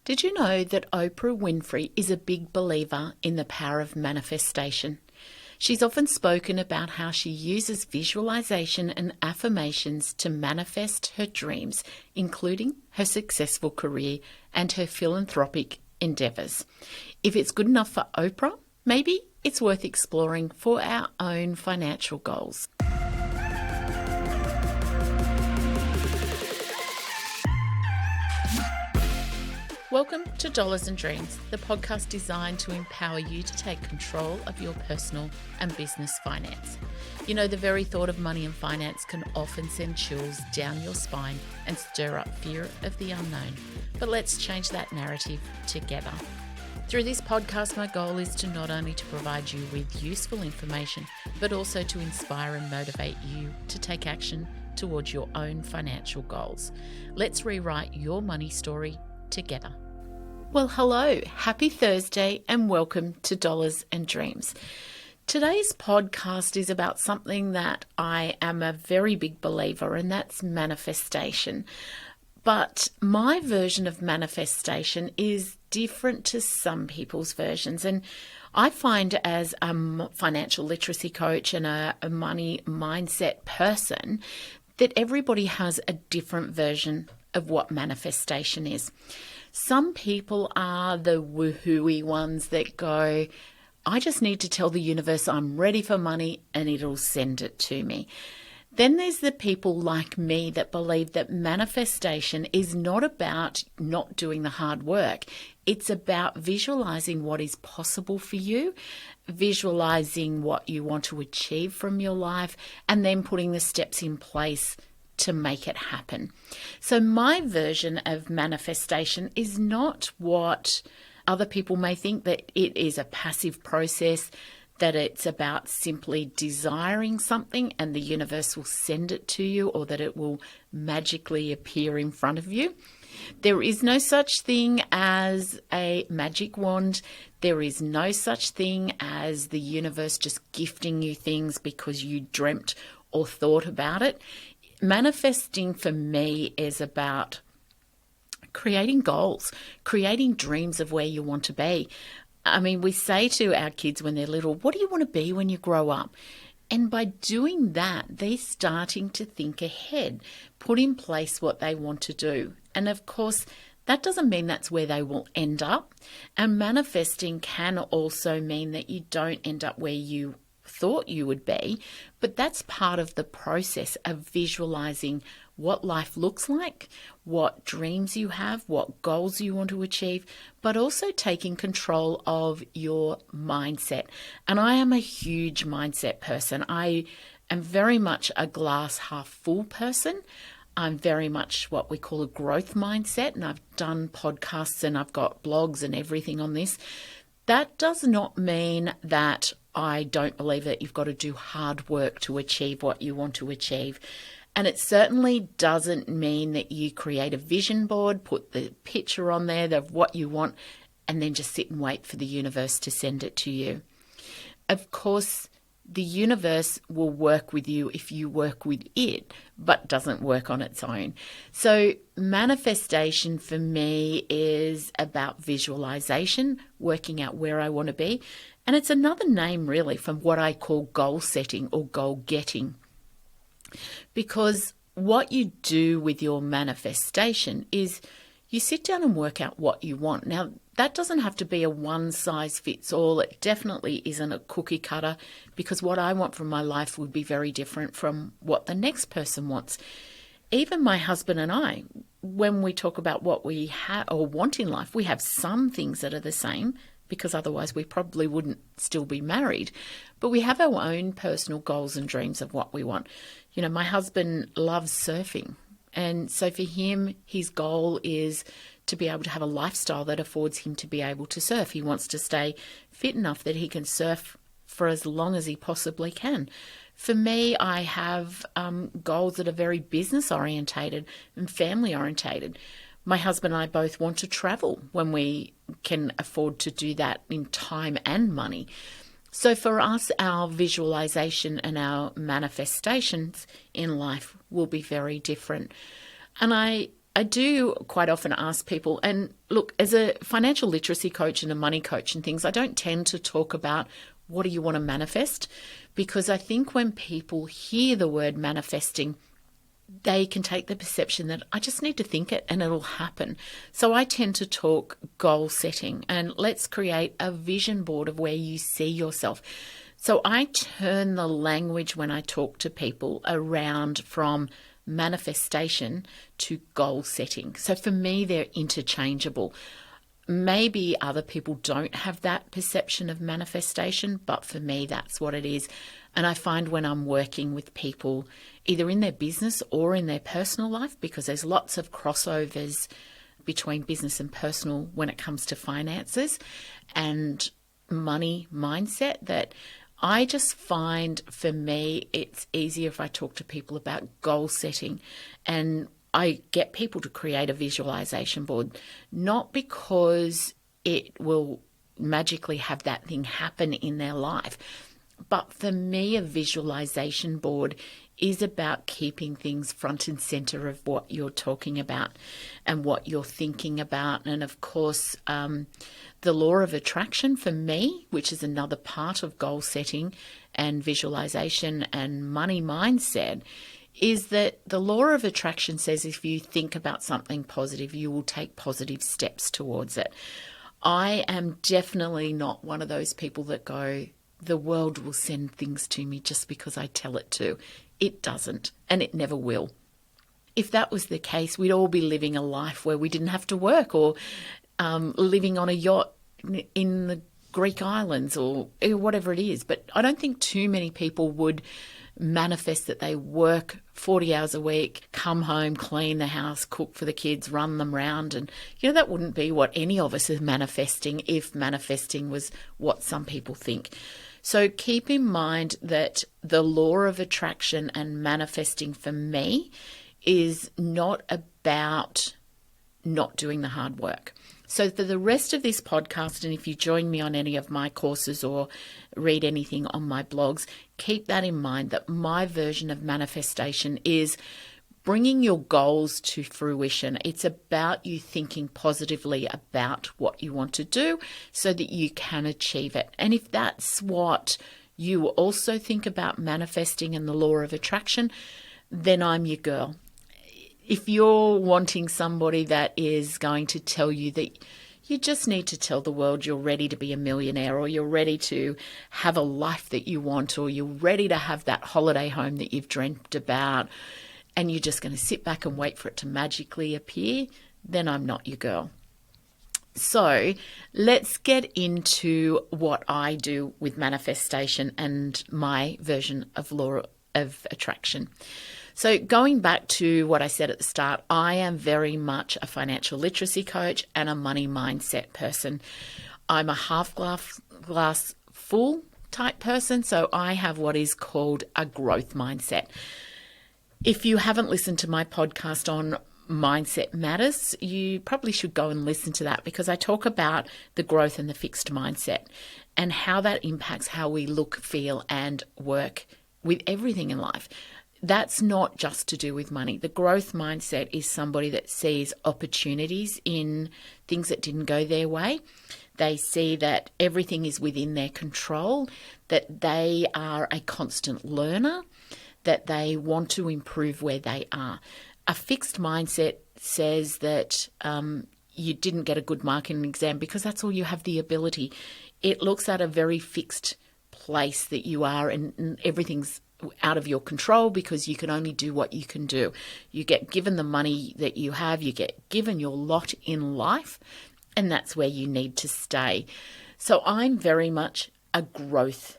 Did you know that Oprah Winfrey is a big believer in the power of manifestation? She's often spoken about how she uses visualization and affirmations to manifest her dreams, including her successful career and her philanthropic endeavours. If it's good enough for Oprah, maybe it's worth exploring for our own financial goals. Welcome to Dollars and Dreams, the podcast designed to empower you to take control of your personal and business finance. You know, the very thought of money and finance can often send chills down your spine and stir up fear of the unknown. But let's change that narrative together. Through this podcast, my goal is to not only to provide you with useful information, but also to inspire and motivate you to take action towards your own financial goals. Let's rewrite your money story together. Well, hello, happy Thursday and welcome to Dollars and Dreams. Today's podcast is about something that I am a very big believer in, that's manifestation. But my version of manifestation is different to some people's versions. And I find as a financial literacy coach and a money mindset person that everybody has a different version of what manifestation is. Some people are the woohooey ones that go, I just need to tell the universe I'm ready for money and it'll send it to me. Then there's the people like me that believe that manifestation is not about not doing the hard work. It's about visualizing what is possible for you, visualizing what you want to achieve from your life, and then putting the steps in place to make it happen. So my version of manifestation is not what other people may think, that it is a passive process, that it's about simply desiring something and the universe will send it to you, or that it will magically appear in front of you. There is no such thing as a magic wand. There is no such thing as the universe just gifting you things because you dreamt or thought about it. Manifesting for me is about creating goals, creating dreams of where you want to be. I mean, we say to our kids when they're little, what do you want to be when you grow up? And by doing that, they're starting to think ahead, put in place what they want to do. And of course, that doesn't mean that's where they will end up. And manifesting can also mean that you don't end up where you thought you would be, but that's part of the process of visualizing what life looks like, what dreams you have, what goals you want to achieve, but also taking control of your mindset. And I am a huge mindset person. I am very much a glass half full person. I'm very much what we call a growth mindset, and I've done podcasts and I've got blogs and everything on this. That does not mean that I don't believe that you've got to do hard work to achieve what you want to achieve. And it certainly doesn't mean that you create a vision board, put the picture on there of what you want, and then just sit and wait for the universe to send it to you. Of course, the universe will work with you if you work with it, but doesn't work on its own. So manifestation for me is about visualization, working out where I want to be. And it's another name really from what I call goal setting or goal getting. Because what you do with your manifestation is you sit down and work out what you want. Now, that doesn't have to be a one-size-fits-all. It definitely isn't a cookie cutter, because what I want from my life would be very different from what the next person wants. Even my husband and I, when we talk about what we have or want in life, we have some things that are the same, because otherwise we probably wouldn't still be married. But we have our own personal goals and dreams of what we want. You know, my husband loves surfing. And so for him, his goal is to be able to have a lifestyle that affords him to be able to surf. He wants to stay fit enough that he can surf for as long as he possibly can. For me, I have goals that are very business orientated and family orientated. My husband and I both want to travel when we can afford to do that in time and money. So for us, our visualization and our manifestations in life will be very different. And I I do quite often ask people, and look, as a financial literacy coach and a money coach and things, I don't tend to talk about what do you want to manifest, because I think when people hear the word manifesting, they can take the perception that I just need to think it and it'll happen. So I tend to talk goal setting, and let's create a vision board of where you see yourself. So I turn the language when I talk to people around from manifestation to goal setting. So for me, they're interchangeable. Maybe other people don't have that perception of manifestation, but for me, that's what it is. And I find when I'm working with people, either in their business or in their personal life, because there's lots of crossovers between business and personal when it comes to finances and money mindset, that I just find for me, it's easier if I talk to people about goal setting, and I get people to create a visualization board, not because it will magically have that thing happen in their life, but for me, a visualization board is about keeping things front and center of what you're talking about and what you're thinking about. And of course, the law of attraction for me, which is another part of goal setting and visualization and money mindset, is that the law of attraction says if you think about something positive, you will take positive steps towards it. I am definitely not one of those people that go, the world will send things to me just because I tell it to. It doesn't, and it never will. If that was the case, we'd all be living a life where we didn't have to work, or living on a yacht in the Greek islands, or whatever it is. But I don't think too many people would manifest that they work 40 hours a week, come home, clean the house, cook for the kids, run them round. And, that wouldn't be what any of us is manifesting if manifesting was what some people think. So keep in mind that the law of attraction and manifesting for me is not about not doing the hard work. So for the rest of this podcast, and if you join me on any of my courses or read anything on my blogs, keep that in mind, that my version of manifestation is bringing your goals to fruition. It's about you thinking positively about what you want to do so that you can achieve it. And if that's what you also think about manifesting and the law of attraction, then I'm your girl. If you're wanting somebody that is going to tell you that you just need to tell the world you're ready to be a millionaire, or you're ready to have a life that you want, or you're ready to have that holiday home that you've dreamt about, and you're just going to sit back and wait for it to magically appear, then I'm not your girl. So let's get into what I do with manifestation and my version of law of attraction. So going back to what I said at the start, I am very much a financial literacy coach and a money mindset person. I'm a half glass full type person, so I have what is called a growth mindset. If you haven't listened to my podcast on Mindset Matters, you probably should go and listen to that, because I talk about the growth and the fixed mindset and how that impacts how we look, feel, and work with everything in life. That's not just to do with money. The growth mindset is somebody that sees opportunities in things that didn't go their way. They see that everything is within their control, that they are a constant learner, that they want to improve where they are. A fixed mindset says that you didn't get a good mark in an exam because that's all you have the ability. It looks at a very fixed place that you are, and everything's out of your control because you can only do what you can do. You get given the money that you have, you get given your lot in life, and that's where you need to stay. So I'm very much a growth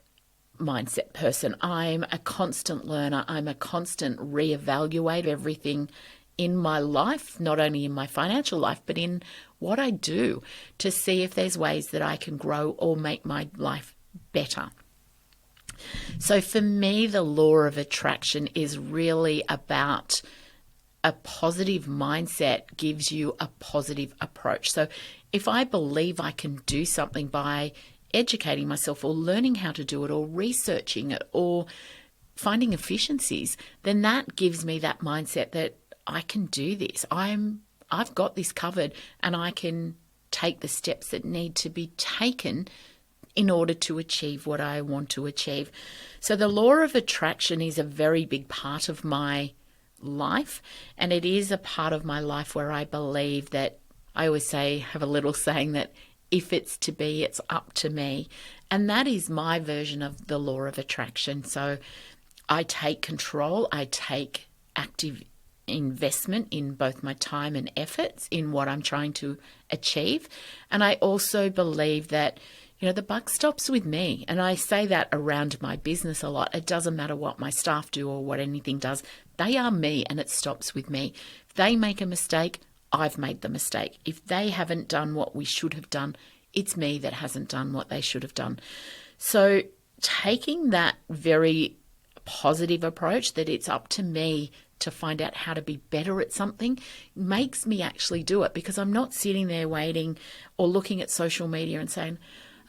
mindset person. I'm a constant learner. I'm a constant reevaluate everything in my life, not only in my financial life, but in what I do, to see if there's ways that I can grow or make my life better. So for me, the law of attraction is really about a positive mindset gives you a positive approach. So if I believe I can do something by educating myself or learning how to do it or researching it or finding efficiencies, then that gives me that mindset that I can do this. I'm I've got this covered, and I can take the steps that need to be taken in order to achieve what I want to achieve. So the law of attraction is a very big part of my life, and it is a part of my life where I believe that, I always have a little saying that if it's to be, it's up to me. And that is my version of the law of attraction. So I take control, I take active investment in both my time and efforts in what I'm trying to achieve. And I also believe that, the buck stops with me. And I say that around my business a lot. It doesn't matter what my staff do or what anything does. They are me, and it stops with me. If they make a mistake, I've made the mistake. If they haven't done what we should have done, it's me that hasn't done what they should have done. So taking that very positive approach, that it's up to me to find out how to be better at something, makes me actually do it, because I'm not sitting there waiting or looking at social media and saying,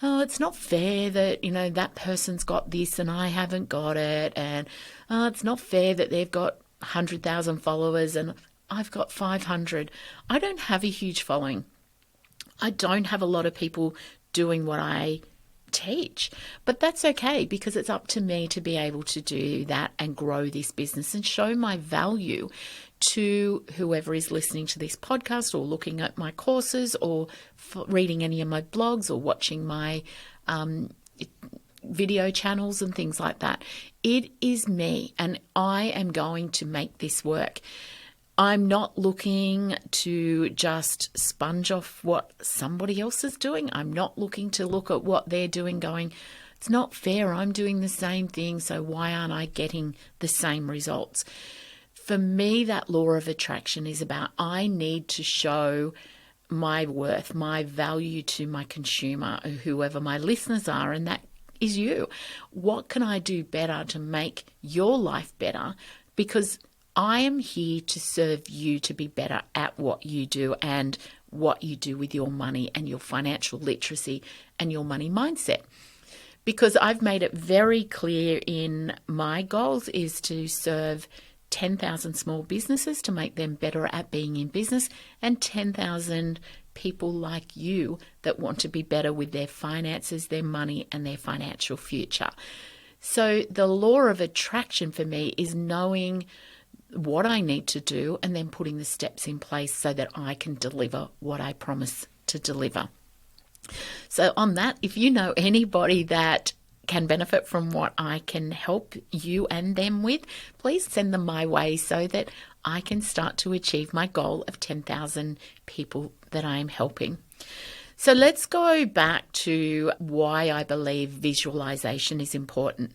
oh, it's not fair that, that person's got this and I haven't got it. And it's not fair that they've got 100,000 followers and I've got 500. I don't have a huge following. I don't have a lot of people doing what I teach, but that's okay, because it's up to me to be able to do that and grow this business and show my value to whoever is listening to this podcast or looking at my courses or reading any of my blogs or watching my video channels and things like that. It is me, and I am going to make this work. I'm not looking to just sponge off what somebody else is doing. I'm not looking to look at what they're doing going, it's not fair, I'm doing the same thing, so why aren't I getting the same results? For me, that law of attraction is about, I need to show my worth, my value to my consumer, or whoever my listeners are, and that is you. What can I do better to make your life better? Because I am here to serve you to be better at what you do and what you do with your money and your financial literacy and your money mindset. Because I've made it very clear in my goals is to serve 10,000 small businesses to make them better at being in business, and 10,000 people like you that want to be better with their finances, their money, and their financial future. So the law of attraction for me is knowing what I need to do and then putting the steps in place so that I can deliver what I promise to deliver. So on that, if you know anybody that can benefit from what I can help you and them with, please send them my way so that I can start to achieve my goal of 10,000 people that I am helping. So let's go back to why I believe visualization is important.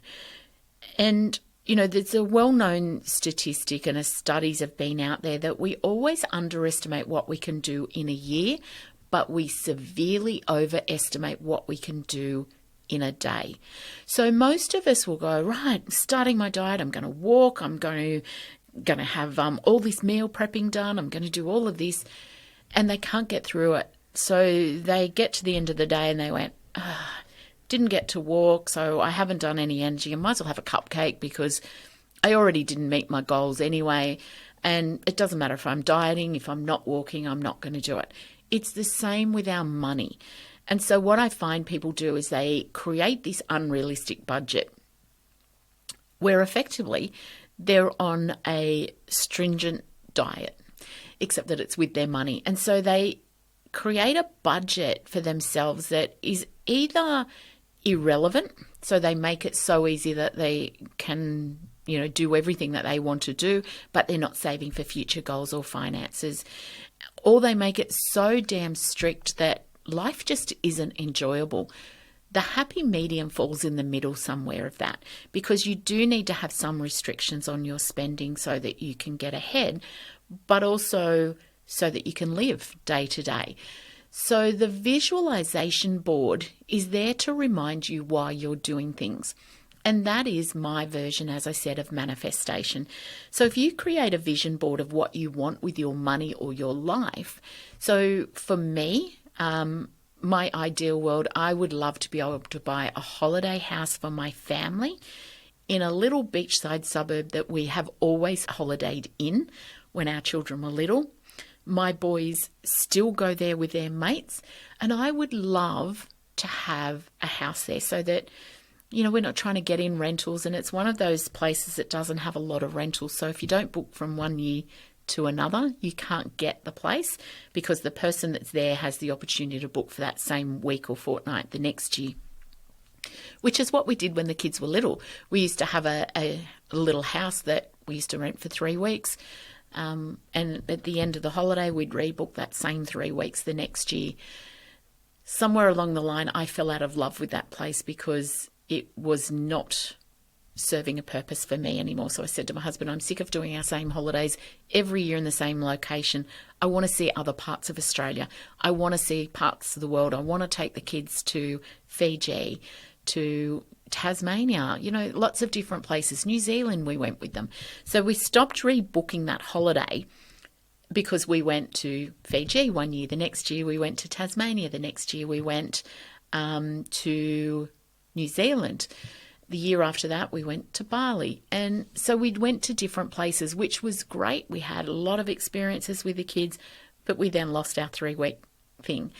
And there's a well-known statistic, and studies have been out there, that we always underestimate what we can do in a year, but we severely overestimate what we can do in a day. So most of us will go, right, starting my diet, I'm going to walk, I'm going to have all this meal prepping done, I'm going to do all of this, and they can't get through it. So they get to the end of the day and they went, didn't get to walk, so I haven't done any energy. I might as well have a cupcake because I already didn't meet my goals anyway. And it doesn't matter if I'm dieting, if I'm not walking, I'm not going to do it. It's the same with our money. And so what I find people do is they create this unrealistic budget where effectively they're on a stringent diet, except that it's with their money. And so they create a budget for themselves that is either irrelevant, so they make it so easy that they can, do everything that they want to do, but they're not saving for future goals or finances, or they make it so damn strict that life just isn't enjoyable. The happy medium falls in the middle somewhere of that, because you do need to have some restrictions on your spending so that you can get ahead, but also so that you can live day to day. So the visualization board is there to remind you why you're doing things. And that is my version, as I said, of manifestation. So if you create a vision board of what you want with your money or your life, so for me, my ideal world, I would love to be able to buy a holiday house for my family in a little beachside suburb that we have always holidayed in when our children were little. My boys still go there with their mates, and I would love to have a house there so that, we're not trying to get in rentals, and it's one of those places that doesn't have a lot of rentals. So if you don't book from one year to another, you can't get the place because the person that's there has the opportunity to book for that same week or fortnight the next year, which is what we did when the kids were little. We used to have a little house that we used to rent for 3 weeks. And at the end of the holiday, we'd rebook that same 3 weeks the next year. Somewhere along the line, I fell out of love with that place because it was not serving a purpose for me anymore. So I said to my husband, I'm sick of doing our same holidays every year in the same location. I want to see other parts of Australia. I want to see parts of the world. I want to take the kids to Fiji, to Tasmania, lots of different places. New Zealand, we went with them. So we stopped rebooking that holiday because we went to Fiji one year. The next year we went to Tasmania. The next year we went to New Zealand. The year after that, we went to Bali. And so we went to different places, which was great. We had a lot of experiences with the kids, but we then lost our 3-week thing.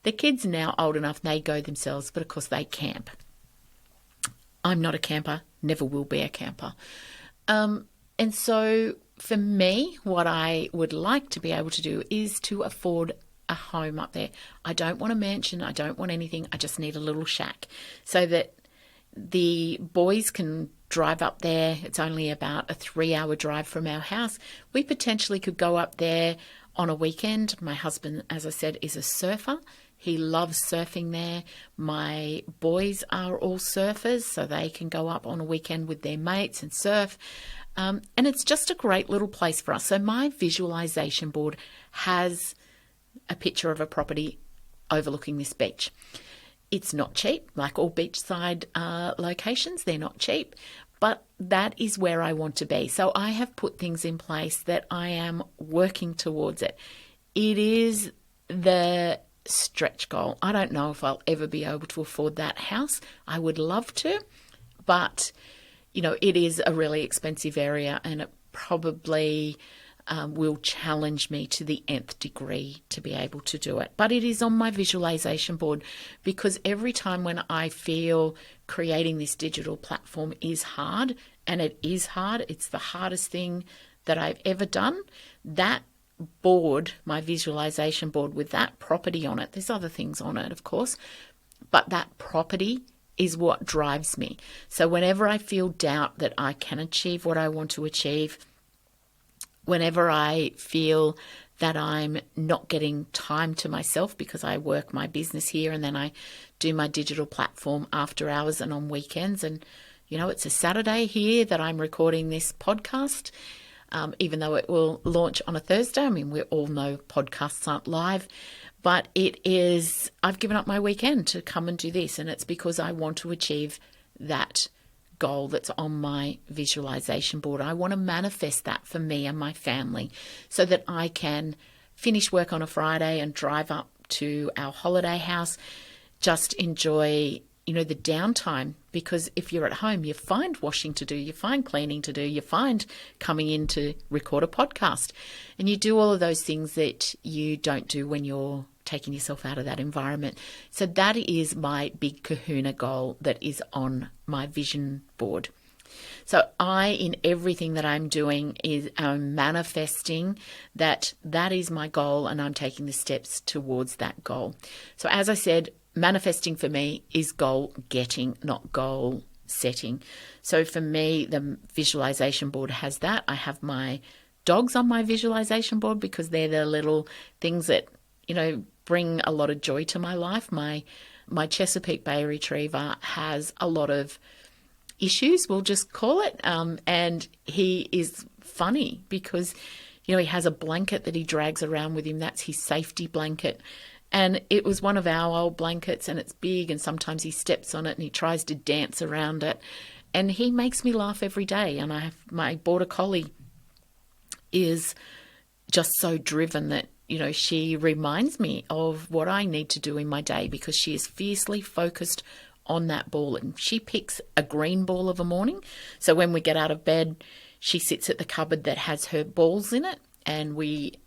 The kids are now old enough, they go themselves, but of course they camp. I'm not a camper, never will be a camper. And so for me, what I would like to be able to do is to afford a home up there. I don't want a mansion. I don't want anything. I just need a little shack so that the boys can drive up there. It's only about a 3-hour drive from our house. We potentially could go up there on a weekend. My husband, as I said, is a surfer. He loves surfing there. My boys are all surfers, so they can go up on a weekend with their mates and surf. And it's just a great little place for us. So my visualization board has a picture of a property overlooking this beach. It's not cheap, like all beachside locations, they're not cheap, but that is where I want to be. So I have put things in place that I am working towards it. It is the stretch goal. I don't know if I'll ever be able to afford that house. I would love to, but it is a really expensive area, and it probably will challenge me to the nth degree to be able to do it. But it is on my visualization board because every time when I feel creating this digital platform is hard, and it is hard, it's the hardest thing that I've ever done, that board, my visualization board with that property on it, there's other things on it, of course, but that property is what drives me. So whenever I feel doubt that I can achieve what I want to achieve, whenever I feel that I'm not getting time to myself because I work my business here and then I do my digital platform after hours and on weekends, and it's a Saturday here that I'm recording this podcast, even though it will launch on a Thursday. I mean, we all know podcasts aren't live, but I've given up my weekend to come and do this, and it's because I want to achieve that goal that's on my visualization board. I want to manifest that for me and my family so that I can finish work on a Friday and drive up to our holiday house, just enjoy, the downtime, because if you're at home, you find washing to do, you find cleaning to do, you find coming in to record a podcast, and you do all of those things that you don't do when you're taking yourself out of that environment. So that is my big kahuna goal that is on my vision board. So in everything that I'm doing I'm manifesting that is my goal, and I'm taking the steps towards that goal. So as I said, manifesting for me is goal getting, not goal setting. So for me, the visualization board has that. I have my dogs on my visualization board because they're the little things that, bring a lot of joy to my life. My Chesapeake Bay Retriever has a lot of issues, we'll just call it, and he is funny because, he has a blanket that he drags around with him. That's his safety blanket. And it was one of our old blankets, and it's big, and sometimes he steps on it and he tries to dance around it. And he makes me laugh every day. And I have my Border Collie is just so driven that, she reminds me of what I need to do in my day because she is fiercely focused on that ball. And she picks a green ball of a morning. So when we get out of bed, she sits at the cupboard that has her balls in it, and we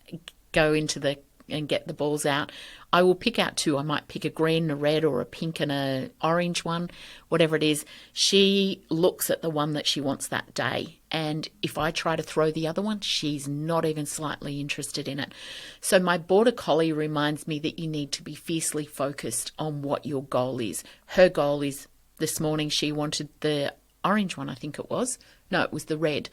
go and get the balls out, I will pick out two. I might pick a green, a red, or a pink and a orange one, whatever it is. She looks at the one that she wants that day. And if I try to throw the other one, she's not even slightly interested in it. So my Border Collie reminds me that you need to be fiercely focused on what your goal is. Her goal is, this morning she wanted the orange one, I think it was. No, it was the red.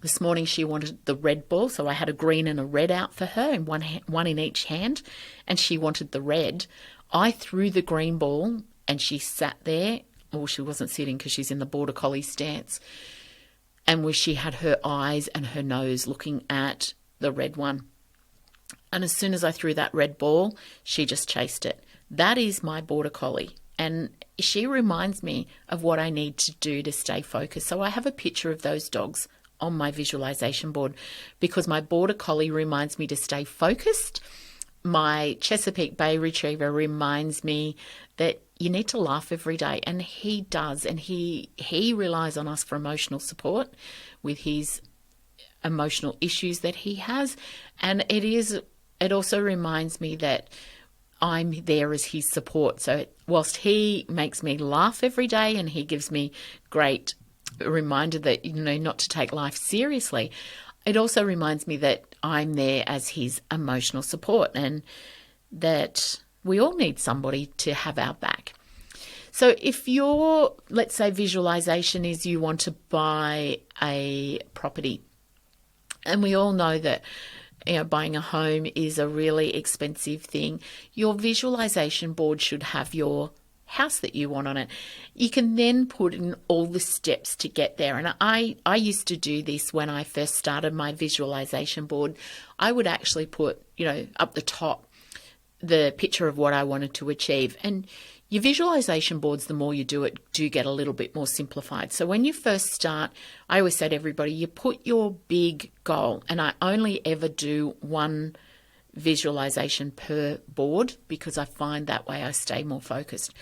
This morning she wanted the red ball, so I had a green and a red out for her, and one in each hand, and she wanted the red. I threw the green ball, and she sat there. Well, she wasn't sitting because she's in the Border Collie stance, and where she had her eyes and her nose looking at the red one. And as soon as I threw that red ball, she just chased it. That is my Border Collie. And she reminds me of what I need to do to stay focused. So I have a picture of those dogs on my visualization board because my Border Collie reminds me to stay focused. My Chesapeake Bay Retriever reminds me that you need to laugh every day, and he does, and he relies on us for emotional support with his emotional issues that he has. And it also reminds me that I'm there as his support. So whilst he makes me laugh every day and he gives me great reminder that, not to take life seriously, it also reminds me that I'm there as his emotional support and that we all need somebody to have our back. So if your, let's say, visualization is you want to buy a property, and we all know that buying a home is a really expensive thing, your visualization board should have your house that you want on it. You can then put in all the steps to get there. And I used to do this when I first started my visualization board. I would actually put, up the top, the picture of what I wanted to achieve. And your visualization boards, the more you do it, do get a little bit more simplified. So when you first start, I always say to everybody, you put your big goal, and I only ever do one visualization per board because I find that way I stay more focused.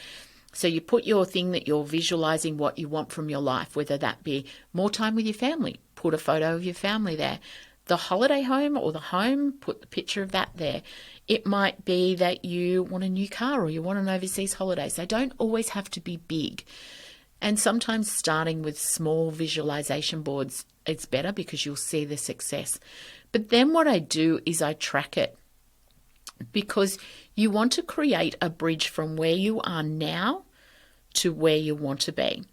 So you put your thing that you're visualizing what you want from your life, whether that be more time with your family, put a photo of your family there. The holiday home or the home, put the picture of that there. It might be that you want a new car or you want an overseas holiday. So they don't always have to be big. And sometimes starting with small visualization boards, it's better because you'll see the success. But then what I do is I track it because you want to create a bridge from where you are now to where you want to be.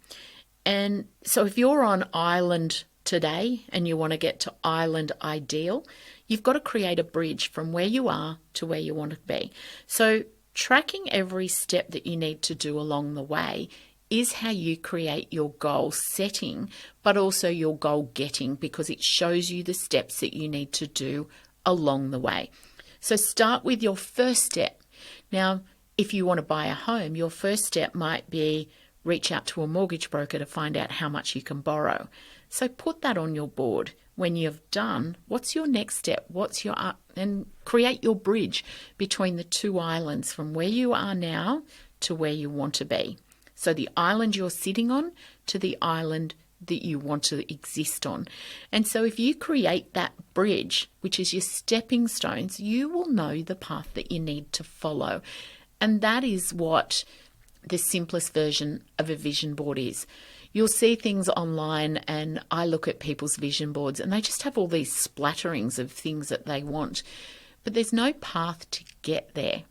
And so if you're on island today and you want to get to island ideal, you've got to create a bridge from where you are to where you want to be. So tracking every step that you need to do along the way is how you create your goal setting, but also your goal getting, because it shows you the steps that you need to do along the way. So start with your first step. Now, if you want to buy a home, your first step might be reach out to a mortgage broker to find out how much you can borrow. So put that on your board. When you've done, what's your next step? And create your bridge between the two islands from where you are now to where you want to be. So the island you're sitting on to the island that you want to exist on. And so if you create that bridge, which is your stepping stones, you will know the path that you need to follow. And that is what the simplest version of a vision board is. You'll see things online, and I look at people's vision boards and they just have all these splatterings of things that they want, but there's no path to get there.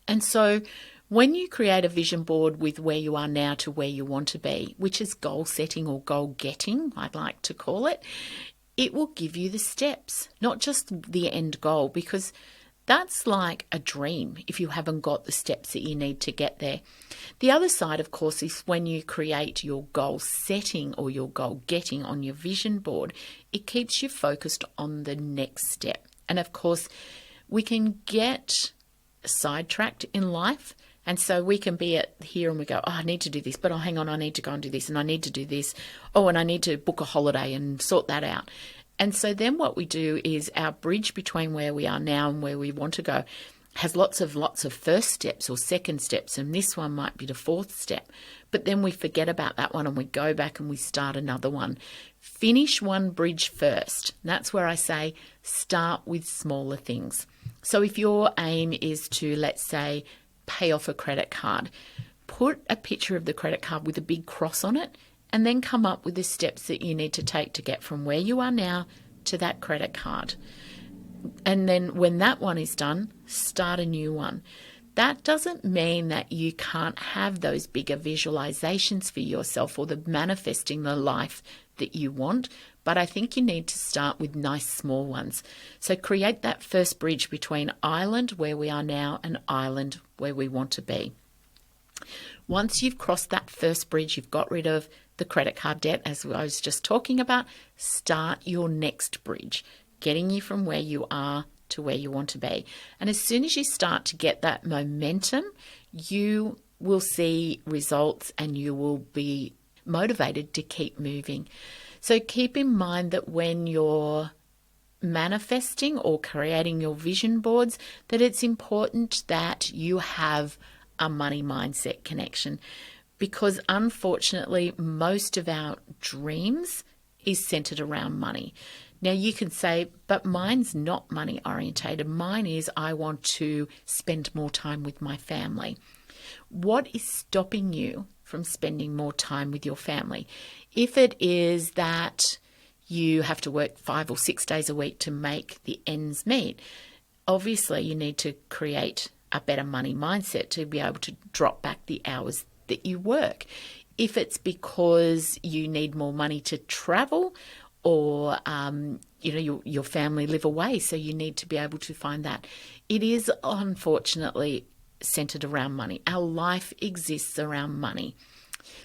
And so when you create a vision board with where you are now to where you want to be, which is goal setting or goal getting, I'd like to call it, it will give you the steps, not just the end goal, because that's like a dream if you haven't got the steps that you need to get there. The other side, of course, is when you create your goal setting or your goal getting on your vision board, it keeps you focused on the next step. And of course, we can get sidetracked in life. And so we can be at here and we go, I need to do this, but hang on, I need to go and do this, and I need to do this. Oh, and I need to book a holiday and sort that out. And so then what we do is our bridge between where we are now and where we want to go, has lots of first steps or second steps, and this one might be the fourth step. But then we forget about that one and we go back and we start another one. Finish one bridge first. That's where I say start with smaller things. So if your aim is to, let's say, pay off a credit card, put a picture of the credit card with a big cross on it, and then come up with the steps that you need to take to get from where you are now to that credit card. And then when that one is done, start a new one. That doesn't mean that you can't have those bigger visualizations for yourself or the manifesting the life that you want, but I think you need to start with nice small ones. So create that first bridge between island, where we are now, and island, where we want to be. Once you've crossed that first bridge, you've got rid of the credit card debt, as I was just talking about, start your next bridge, getting you from where you are to where you want to be. And as soon as you start to get that momentum, you will see results and you will be motivated to keep moving. So keep in mind that when you're manifesting or creating your vision boards, that it's important that you have a money mindset connection, because unfortunately most of our dreams is centered around money. Now you can say, but mine's not money orientated. Mine is, I want to spend more time with my family. What is stopping you from spending more time with your family? If it is that you have to work 5 or 6 days a week to make the ends meet, obviously you need to create a better money mindset to be able to drop back the hours that you work. If it's because you need more money to travel, or your family live away, so you need to be able to find that. It is unfortunately centered around money. Our life exists around money.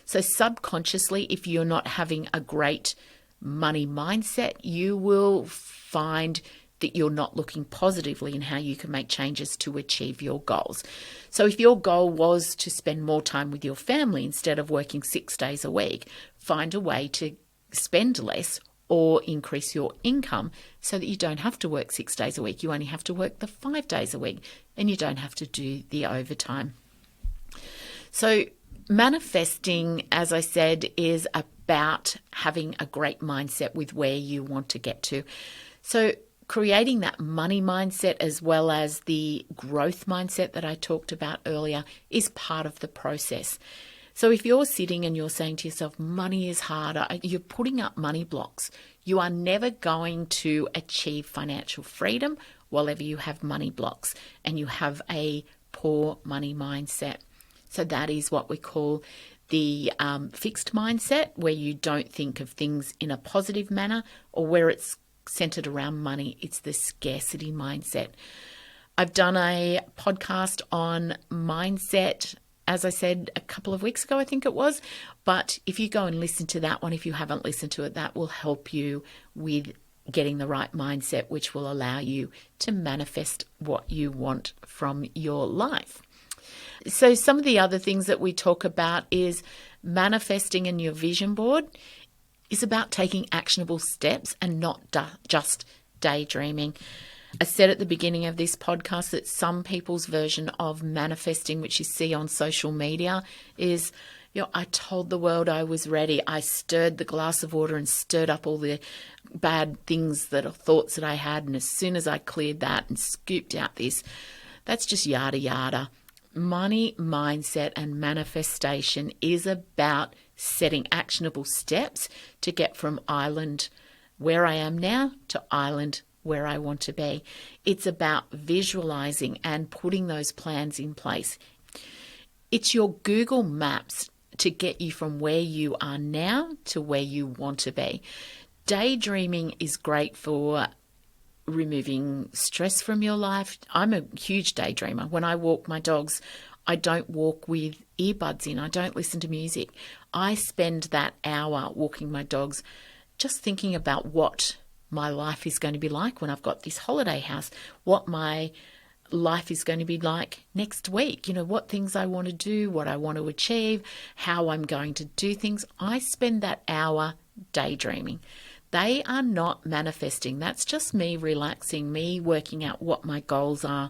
So subconsciously, if you're not having a great money mindset, you will find that you're not looking positively in how you can make changes to achieve your goals. So if your goal was to spend more time with your family instead of working 6 days a week, find a way to spend less or increase your income so that you don't have to work 6 days a week. You only have to work the 5 days a week and you don't have to do the overtime. So manifesting, as I said, is about having a great mindset with where you want to get to. So creating that money mindset as well as the growth mindset that I talked about earlier is part of the process. So if you're sitting and you're saying to yourself, money is harder, you're putting up money blocks. You are never going to achieve financial freedom while ever you have money blocks and you have a poor money mindset. So that is what we call the fixed mindset, where you don't think of things in a positive manner, or where it's centered around money. It's the scarcity mindset. I've done a podcast on mindset, as I said, a couple of weeks ago, I think it was. But if you go and listen to that one, if you haven't listened to it, that will help you with getting the right mindset, which will allow you to manifest what you want from your life. So some of the other things that we talk about is manifesting in your vision board is about taking actionable steps and not just daydreaming. I said at the beginning of this podcast that some people's version of manifesting, which you see on social media, is, I told the world I was ready. I stirred the glass of water and stirred up all the bad things, thoughts that I had. And as soon as I cleared that and scooped out this, that's just yada yada. Money mindset and manifestation is about setting actionable steps to get from island where I am now to island where I want to be. It's about visualizing and putting those plans in place. It's your Google Maps to get you from where you are now to where you want to be. Daydreaming is great for removing stress from your life. I'm a huge daydreamer. When I walk my dogs, I don't walk with earbuds in. I don't listen to music. I spend that hour walking my dogs just thinking about what my life is going to be like when I've got this holiday house, what my life is going to be like next week, what things I want to do, what I want to achieve, how I'm going to do things. I spend that hour daydreaming. They are not manifesting. That's just me relaxing, me working out what my goals are,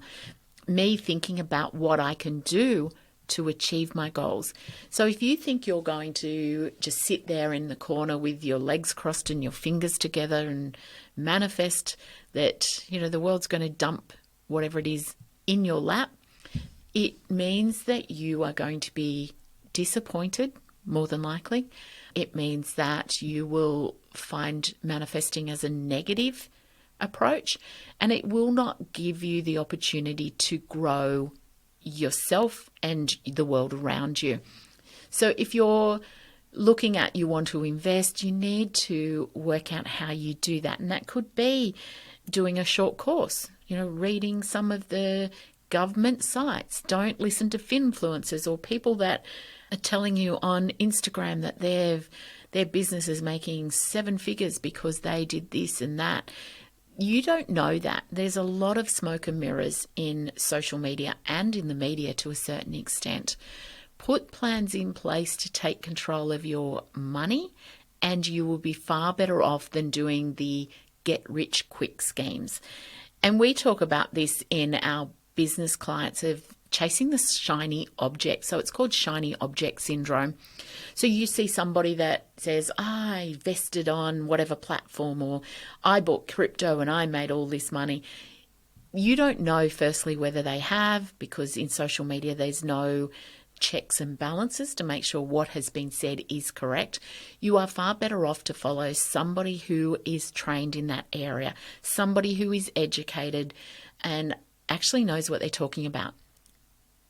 me thinking about what I can do to achieve my goals. So if you think you're going to just sit there in the corner with your legs crossed and your fingers together and manifest that, the world's going to dump whatever it is in your lap, it means that you are going to be disappointed, more than likely. It means that you will find manifesting as a negative approach, and it will not give you the opportunity to grow yourself and the world around you. So if you're looking at you want to invest, you need to work out how you do that. And that could be doing a short course, reading some of the government sites. Don't listen to finfluencers or people that are telling you on Instagram that their business is making 7 figures because they did this and that. You don't know that. There's a lot of smoke and mirrors in social media and in the media to a certain extent. Put plans in place to take control of your money, and you will be far better off than doing the get-rich-quick schemes. And we talk about this in our business clients of chasing the shiny object. So it's called shiny object syndrome. So you see somebody that says, I invested on whatever platform, or I bought crypto and I made all this money. You don't know, firstly, whether they have, because in social media there's no checks and balances to make sure what has been said is correct. You are far better off to follow somebody who is trained in that area, somebody who is educated and actually knows what they're talking about.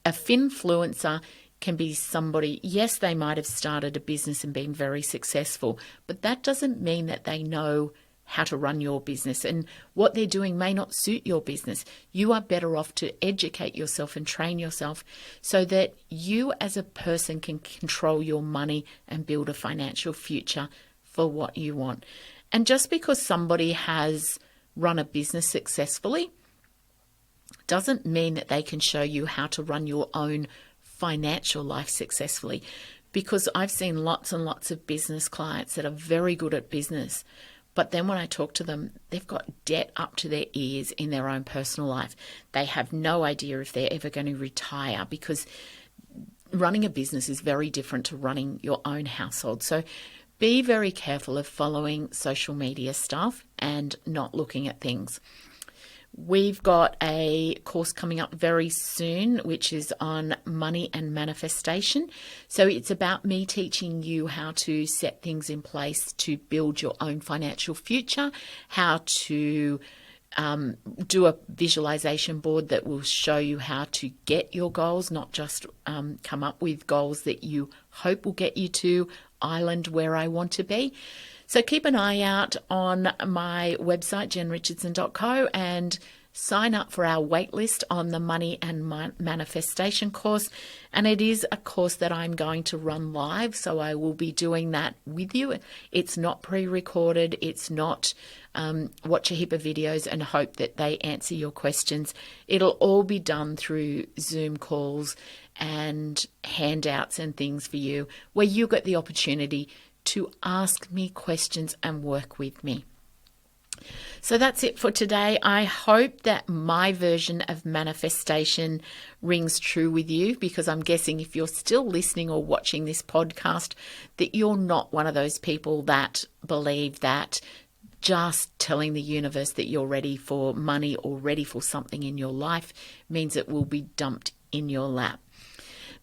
A finfluencer can be somebody, yes, they might have started a business and been very successful, but that doesn't mean that they know how to run your business, and what they're doing may not suit your business. You are better off to educate yourself and train yourself so that you as a person can control your money and build a financial future for what you want. And just because somebody has run a business successfully doesn't mean that they can show you how to run your own financial life successfully, because I've seen lots and lots of business clients that are very good at business, but then when I talk to them, they've got debt up to their ears in their own personal life. They have no idea if they're ever going to retire, because running a business is very different to running your own household. So be very careful of following social media stuff and not looking at things. We've got a course coming up very soon, which is on money and manifestation. So it's about me teaching you how to set things in place to build your own financial future, how to do a visualization board that will show you how to get your goals, not just come up with goals that you hope will get you to island where I want to be. So keep an eye out on my website, jenrichardson.co, and sign up for our waitlist on the Money and Manifestation course. And it is a course that I'm going to run live, so I will be doing that with you. It's not pre-recorded. It's not watch a heap of videos and hope that they answer your questions. It'll all be done through Zoom calls and handouts and things for you, where you get the opportunity to ask me questions and work with me. So that's it for today. I hope that my version of manifestation rings true with you, because I'm guessing if you're still listening or watching this podcast, that you're not one of those people that believe that just telling the universe that you're ready for money or ready for something in your life means it will be dumped in your lap.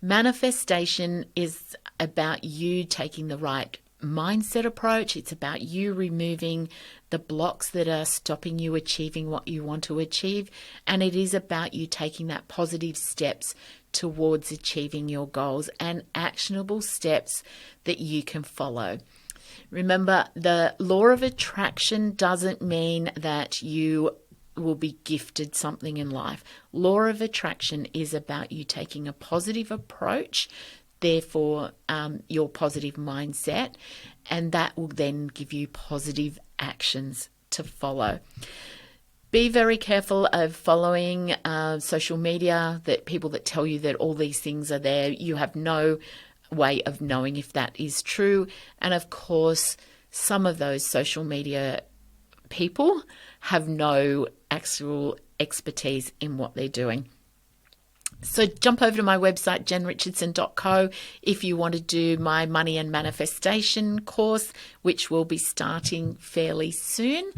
Manifestation is about you taking the right mindset approach. It's about you removing the blocks that are stopping you achieving what you want to achieve. And it is about you taking that positive steps towards achieving your goals, and actionable steps that you can follow. Remember, the law of attraction doesn't mean that you will be gifted something in life. Law of attraction is about you taking a positive approach, therefore your positive mindset, and that will then give you positive actions to follow. Be very careful of following social media, that people that tell you that all these things are there. You have no way of knowing if that is true. And of course, some of those social media people have no actual expertise in what they're doing. So jump over to my website, jenrichardson.co, if you want to do my money and manifestation course, which will be starting fairly soon.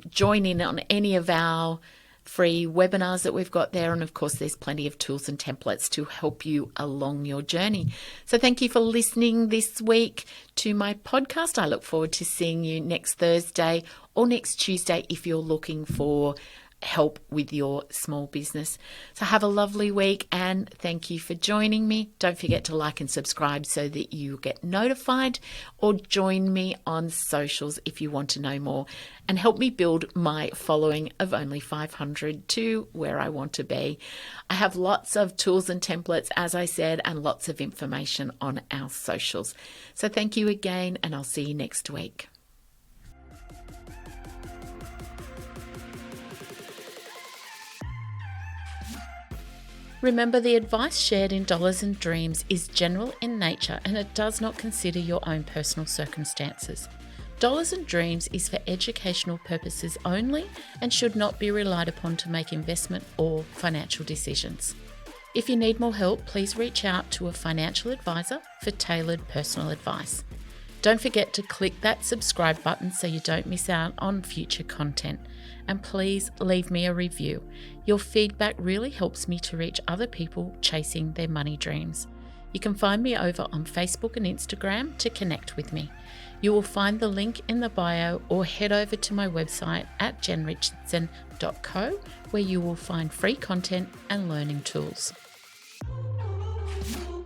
Join in on any of our free webinars that we've got there. And of course, there's plenty of tools and templates to help you along your journey. So thank you for listening this week to my podcast. I look forward to seeing you next Thursday or next Tuesday if you're looking for help with your small business. So have a lovely week and thank you for joining me. Don't forget to like and subscribe so that you get notified, or join me on socials if you want to know more and help me build my following of only 500 to where I want to be. I have lots of tools and templates, as I said, and lots of information on our socials. So thank you again, and I'll see you next week. Remember, the advice shared in Dollars and Dreams is general in nature and it does not consider your own personal circumstances. Dollars and Dreams is for educational purposes only and should not be relied upon to make investment or financial decisions. If you need more help, please reach out to a financial advisor for tailored personal advice. Don't forget to click that subscribe button so you don't miss out on future content. And please leave me a review. Your feedback really helps me to reach other people chasing their money dreams. You can find me over on Facebook and Instagram to connect with me. You will find the link in the bio, or head over to my website at jenrichardson.co, where you will find free content and learning tools.